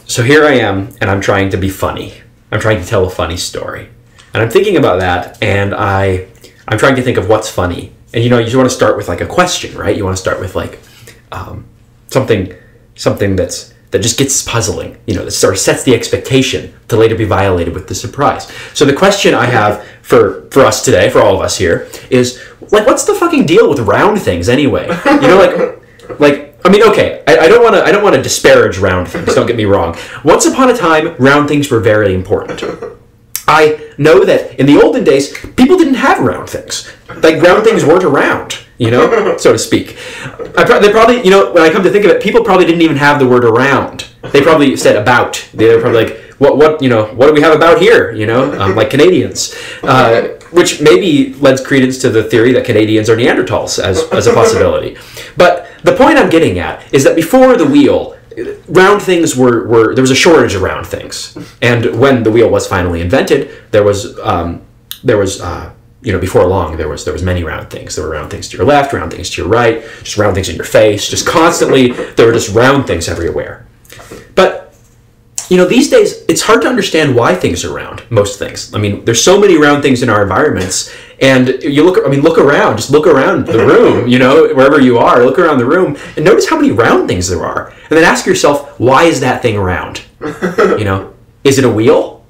So here I am, and I'm trying to be funny. I'm trying to tell a funny story. And I'm thinking about that, and I'm trying to think of what's funny. And you want to start with like a question, right? You want to start with like something that just gets puzzling, that sort of sets the expectation to later be violated with the surprise. So the question I have for us today, for all of us here, is like, what's the fucking deal with round things anyway? Okay, I don't want to disparage round things, don't get me wrong. Once upon a time, round things were very important. I know that in the olden days, people didn't have round things. Like, round things weren't around, so to speak. They probably, when I come to think of it, people probably didn't even have the word around. They probably said about. They were probably like, what do we have about here, like Canadians. Which maybe lends credence to the theory that Canadians are Neanderthals as a possibility. But the point I'm getting at is that before the wheel, round things were there was a shortage of round things. And when the wheel was finally invented, there was before long, there was many round things. There were round things to your left, round things to your right, just round things in your face, just constantly, there were just round things everywhere. But, these days, it's hard to understand why things are round, most things. I mean, there's so many round things in our environments, and you look around, just look around the room, wherever you are, look around the room, and notice how many round things there are. And then ask yourself, why is that thing round? Is it a wheel?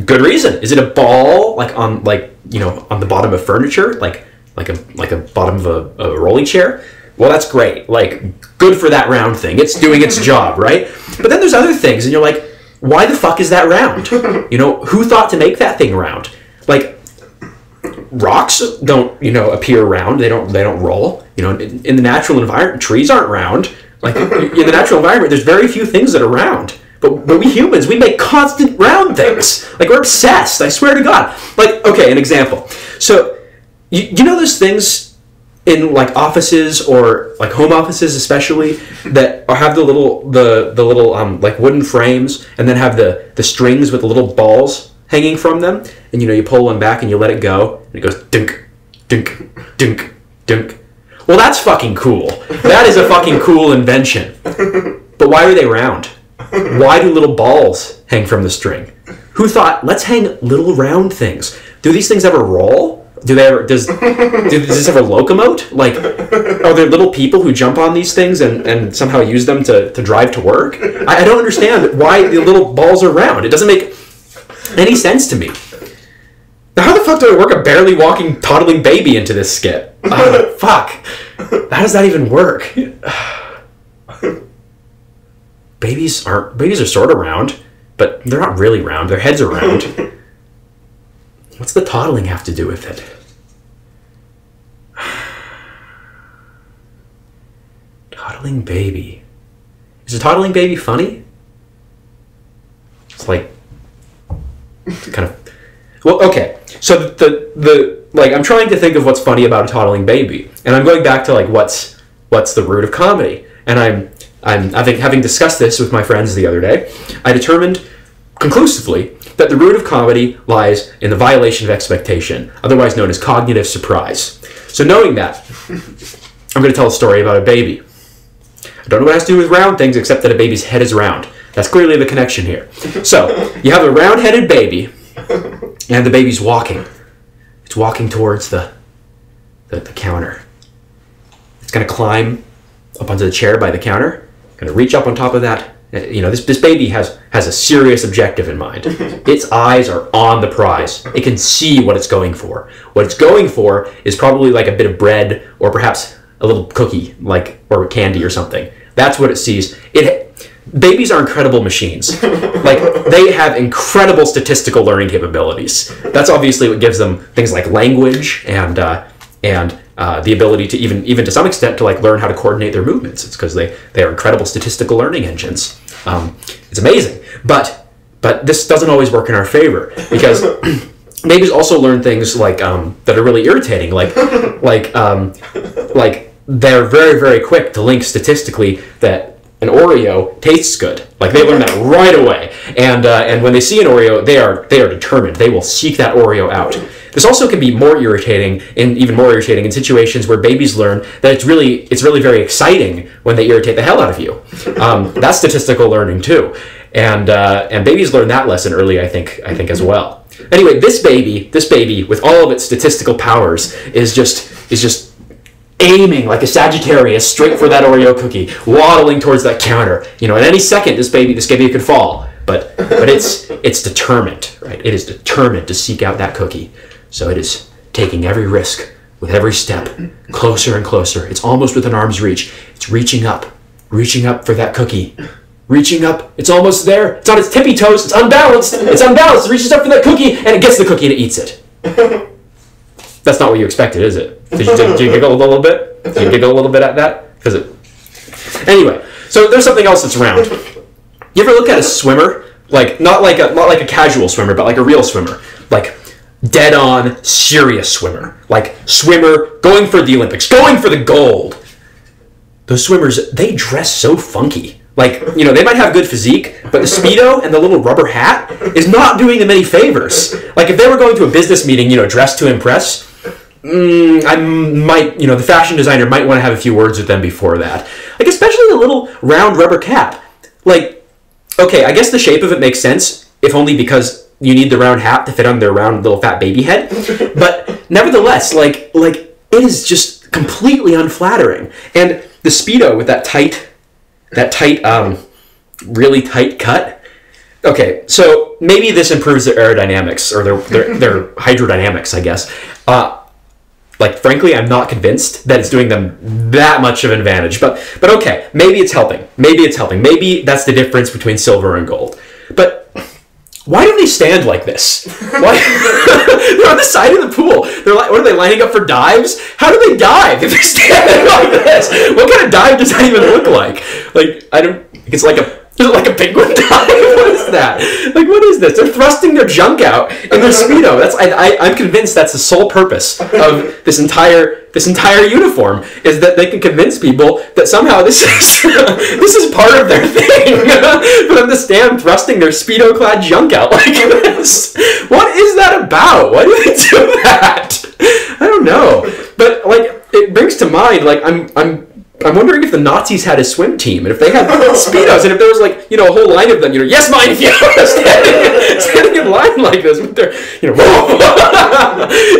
Good reason. Is it a ball, on the bottom of furniture, like a bottom of a rolling chair? Well, that's great. Good for that round thing. It's doing its job, right? But then there's other things, and you're like, why the fuck is that round? Who thought to make that thing round? Rocks don't, appear round. They don't roll. In the natural environment, trees aren't round. In the natural environment, there's very few things that are round. But we humans, we make constant round things. We're obsessed. I swear to God. Okay, an example. So, you know those things in offices or home offices especially that have the little wooden frames and then have the strings with the little balls hanging from them, and you pull one back and you let it go and it goes dunk, dunk, dunk, dunk. Well, that's fucking cool. That is a fucking cool invention. But why are they round? Why do little balls hang from the string? Who thought, let's hang little round things? Do these things ever roll? Does this ever locomote? Are there little people who jump on these things and somehow use them to drive to work? I don't understand why the little balls are round. It doesn't make any sense to me. Now, how the fuck do I work a barely walking, toddling baby into this skit? Fuck. How does that even work? Babies are sort of round, but they're not really round. Their heads are round. What's the toddling have to do with it? Toddling baby. Is a toddling baby funny? It's kind of... Well, okay. So I'm trying to think of what's funny about a toddling baby, and I'm going back to what's the root of comedy. And having discussed this with my friends the other day, I determined conclusively that the root of comedy lies in the violation of expectation, otherwise known as cognitive surprise. So knowing that, I'm going to tell a story about a baby. I don't know what it has to do with round things except that a baby's head is round. That's clearly the connection here. So, you have a round-headed baby, and the baby's walking. It's walking towards the counter. It's going to climb up onto the chair by the counter, going to reach up on top of that. This baby has a serious objective in mind. Its eyes are on the prize. It can see what it's going for. What it's going for is probably a bit of bread or perhaps a little cookie, or candy or something. That's what it sees. Babies are incredible machines. They have incredible statistical learning capabilities. That's obviously what gives them things like language and the ability to even to some extent to learn how to coordinate their movements. It's because they are incredible statistical learning engines. It's amazing, but this doesn't always work in our favor because babies also learn things that are really irritating, they're very, very quick to link statistically that an Oreo tastes good. They learn that right away, and when they see an Oreo, they are determined. They will seek that Oreo out. This also can be even more irritating in situations where babies learn that it's really very exciting when they irritate the hell out of you. That's statistical learning too. And babies learn that lesson early, I think as well. Anyway, this baby with all of its statistical powers is just aiming like a Sagittarius straight for that Oreo cookie, waddling towards that counter. At any second, this baby could fall. But it's determined, right? It is determined to seek out that cookie. So it is taking every risk with every step, closer and closer. It's almost within arm's reach. It's reaching up for that cookie. Reaching up, it's almost there. It's on its tippy toes. It's unbalanced. It reaches up for that cookie, and it gets the cookie and it eats it. That's not what you expected, is it? Did you giggle a little bit? Did you giggle a little bit at that? Anyway, so there's something else that's round. You ever look at a swimmer, like not like a casual swimmer, but like a real swimmer, like dead on serious swimmer, like swimmer going for the Olympics, going for the gold. Those swimmers, they dress so funky. Like, they might have good physique, but the Speedo and the little rubber hat is not doing them any favors. Like, if they were going to a business meeting, dressed to impress, I might, the fashion designer might want to have a few words with them before that. Like, especially the little round rubber cap. Like, okay, I guess the shape of it makes sense, if only because you need the round hat to fit on their round little fat baby head. But nevertheless, like it is just completely unflattering. And the Speedo with that tight, really tight cut. Okay, so maybe this improves their aerodynamics or their hydrodynamics, I guess. Frankly, I'm not convinced that it's doing them that much of an advantage. But okay, maybe it's helping. Maybe that's the difference between silver and gold. But why do they stand like this? Why? They're on the side of the pool. What are they, lining up for dives? How do they dive if they're standing like this? What kind of dive does that even look like? Is it like a penguin dive? What is that? What is this? They're thrusting their junk out in their Speedo. I'm convinced that's the sole purpose of this entire uniform, is that they can convince people that somehow this is part of their thing. For them to stand thrusting their Speedo-clad junk out like this. What is that about? Why do they do that? I don't know. But it brings to mind, I'm wondering if the Nazis had a swim team, and if they had Speedos, and if there was a whole line of them, yes, mine, standing in line like this with their,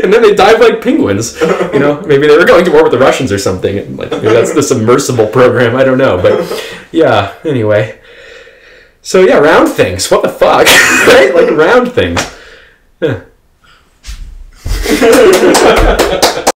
and then they dive like penguins. Maybe they were going to war with the Russians or something. And maybe that's the submersible program. I don't know, but yeah. Anyway, so yeah, round things. What the fuck, right? Round things. Yeah.